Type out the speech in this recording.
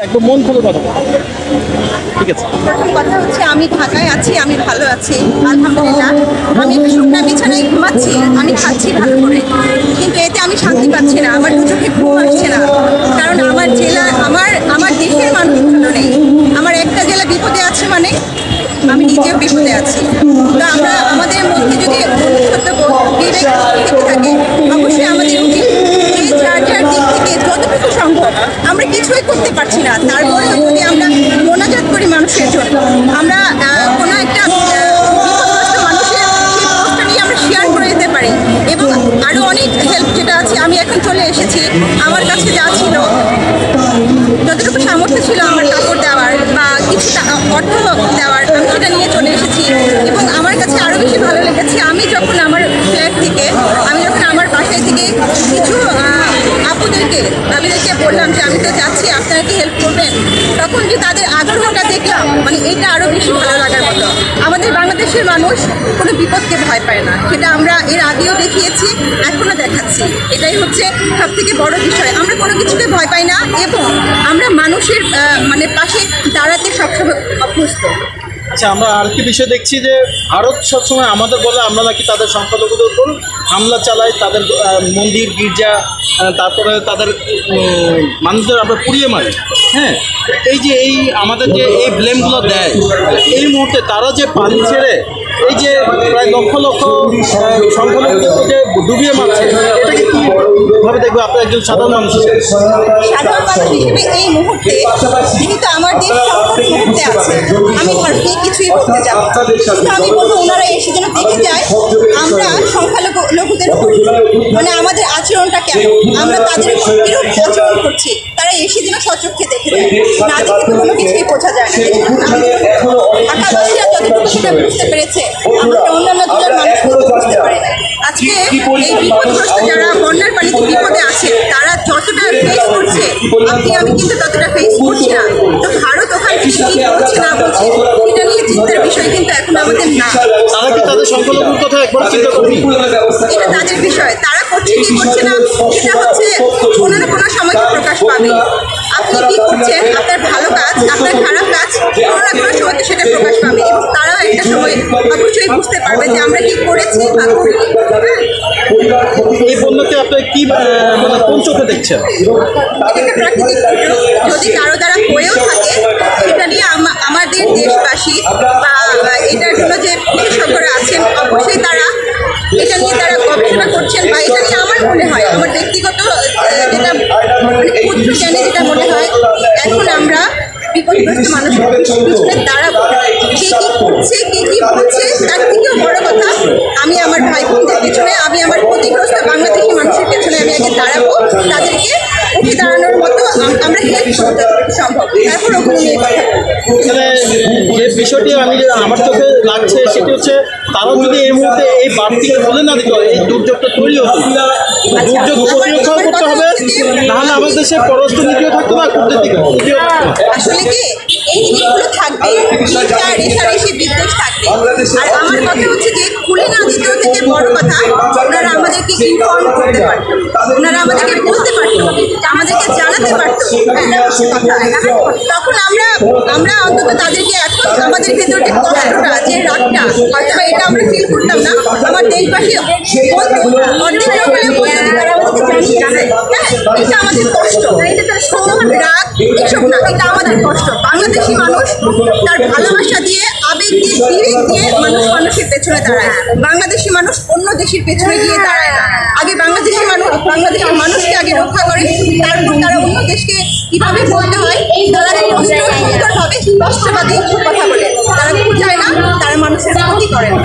একদম মন খুলে কথা ঠিক আছে। প্রথম কথা হচ্ছে আমি ঢাকায় আছি, আমি ভালো আছি আলহামদুলিল্লাহ। আমি একটা শুকনা বিছানায় ঘুমাচ্ছি, আমি খাচ্ছি ভালো করে, কিন্তু এতে আমি শান্তি পাচ্ছি না, আমার দু চোখে ঘুম আসছে না। কারণ আমার জেলা, আমার দেশের মানুষ ভালো নেই। আমার একটা জেলা বিপদে আছে মানে আমি নিজেও বিপদে আছি। তো আমরা আমাদের মধ্যে যদি মনুষ্যত্ববোধ বিবেক থেকে থাকে, অবশ্যই আমাদের উচিত যে যার যার দিক থেকে যতটুকু সম্ভব। আমরা কিছুই করতে পারছি না, তারপরেও যদি আমরা মোনাজাত করি মানুষের জন্য, আমরা কোনো একটা বিপদগ্রস্ত মানুষের সেই পোস্টটা নিয়ে আমরা শেয়ার করে দিতে পারি। এবং আরও অনেক হেল্প যেটা আছে, আমি এখন চলে এসেছি। আমার কাছে যা ছিল, যতটুকু সামর্থ্য ছিল আমার কাপড় দেওয়ার বা কিছু অর্থ দেওয়ার, আমি সেটা নিয়ে চলে এসেছি। এবং আমার কাছে আরও বেশি ভালো লেগেছে, আমি যখন আমার ফ্ল্যাট থেকে, আমি যখন আমার বাসায় থেকে কিছু ভাবিদেরকে বললাম যে আমি তো যাচ্ছি, আপনারা কি হেল্প করবেন, তখন যে তাদের আগ্রহটা দেখলাম, মানে এটা আরও বেশি ভালো লাগার মতো। আমাদের বাংলাদেশের মানুষ কোনো বিপদকে ভয় পায় না, সেটা আমরা এর আগেও দেখিয়েছি, এখনও দেখাচ্ছি। এটাই হচ্ছে সব থেকে বড় বিষয়, আমরা কোনো কিছুকে ভয় পাই না এবং আমরা মানুষের মানে পাশে দাঁড়াতে সবসময় অভ্যস্ত। আচ্ছা, আমরা আরেকটি বিষয় দেখছি যে ভারত সবসময় আমাদের বলে আমরা নাকি তাদের সংখ্যালঘুদের উপর হামলা চালাই, তাদের মন্দির গির্জা, তারপরে তাদের মানুষদের আমরা পুড়িয়ে মারি। হ্যাঁ, এই আমাদের যে এই ব্লেমগুলো দেয়, এই মুহূর্তে তারা যে পানি ছেড়ে এই যে প্রায় লক্ষ লক্ষ সংখ্যালঘুদের যে ডুবিয়ে মারছে, এটাকে কীভাবে দেখবে আপনার একজন সাধারণ মানুষ হিসেবে? সাধারণ মানুষ হিসেবে এই মুহূর্তে যেহেতু আমার দেশ সংকট মুহূর্তে আছে, আমি ভারতকে কিছুই বলতে যাব না। শুধু আমি বলবো ওনারা এসে যেন দেখে যায় আমরা সংখ্যালঘুদের মানে আমাদের আচরণটা কেমন, আমরা তাদের উপর কিরূপ আচরণ করছি, তারা এসে যেন সচক্ষে দেখে যায়। না দেখে তো কোনো কিছুই বোঝা যায় না। ঢাকাবাসীরা যতটুকু সেটা বুঝতে পেরেছে, আমরা অন্যান্য জেলার মানুষ বুঝতে পারে না। আজকে এই বিপদগ্রস্ত যারা বন্যার পানিতে বিপদে আছে, তারা যতটা ফেস করছে, আমি কিন্তু ততটা ফেস করছি না। তো ভারত ওখান থেকে কি করছে না বলছে, এটা নিয়ে চিন্তার বিষয় কিন্তু এখন আমাদের না। তারা কি তাদের সংখ্যালঘুর কথা একবার চিন্তা করবে? এটা তাদের বিষয়, তারা করছে কি করছে না, এটা হচ্ছে কোনো না কোনো সময় প্রকাশ পাবে। আপনি কি করছেন, আপনার ভালো কাজ, আপনার খারাপ কাজ, কোনো না কোনো সময় সেটা প্রকাশ পাবে এবং তারাও একটা সময় অবশ্যই বুঝতে পারবে যে আমরা কি করেছি বা করিনি। এই বন্যাকে আপনি কি মানে কোন চোখে দেখছেন? এটা একটা প্রাকৃতিক দুর্যোগ, যদি কারো দ্বারা হয়েও থাকে, সেটা নিয়ে আমাদের দেশবাসী বা এটার জন্য যে বিশেষজ্ঞরা আছেন, অবশ্যই তারা এটা নিয়ে তারা গবেষণা করছেন। বা এটা নিয়ে আমার মনে হয়, আমার ব্যক্তিগত যেটা মানে ক্ষুদ্র জ্ঞানে যেটা মনে হয়, এখন আমরা বিপদগ্রস্ত মানুষের পিছনে দাঁড়াবো। কে কী করছে, কে কী বলছে, তার থেকেও বড় কথা, আমি আমার ভাই বোনদের পেছনে, আমি আমার ক্ষতিগ্রস্ত বাংলাদেশি মানুষের পেছনে আমি আগে দাঁড়াবো। তাদেরকে উঠে দাঁড়ানোর মতো আমরা হেল্প করতে সম্ভব, তারপর ওখানে নিয়ে কথা বলবো। এখানে যে বিষয়টি আমার চোখে লাগছে সেটি হচ্ছে, তারা যদি এই মুহূর্তে এই বাড়তিকে বলে না দিত, এই দুর্যোগটা তৈরি হতো। দুর্যোগ প্রতিরক্ষা করতে হবে, নাহলে আমাদের দেশে পররাষ্ট্র নীতিও থাকতো না, কূটনীতিও থাকতো না। আসলে কি এই জিনিসগুলো থাকবে, রেষারেষি বিদ্বেষ থাকবে। আর আমার কথা হচ্ছে যে খুলে না দিত থেকে বড় কথা, ওনারা আমাদেরকে ইনফর্ম করতে পারতো, ওনারা আমাদেরকে বলতে পারতো, আমাদেরকে জানাতে পারতো, তখন আমরা অন্তত তাদেরকে, এখন আমাদের ভেতর যে কষ্টটা, যে রাগটা, হয়তো এটা আমরা ফিল করতাম না। আমার দেশবাসী বলতো, অর্ধেক লোক হলে বলতো তারা আমাদেরকে জানায়, হ্যাঁ এটা আমাদের কষ্ট, রাগ এসব না, এটা আমাদের কষ্ট। বাংলাদেশি মানুষ তার ভালোবাসা দিয়ে, আবেগ দিয়ে, বিবেক দিয়ে মানুষের পেছনে দাঁড়ায়। বাংলাদেশি মানুষ অন্য দেশের পেছনে গিয়ে দাঁড়ায় না। আগে বাংলাদেশের মানুষকে আগে রক্ষা করে, তারপর তারা অন্য দেশকে কিভাবে বলতে হয়, তারা সুন্দরভাবে স্পষ্টবাদী কথা বলে, তারা বুঝায় না, তারা মানুষের ক্ষতি করে না।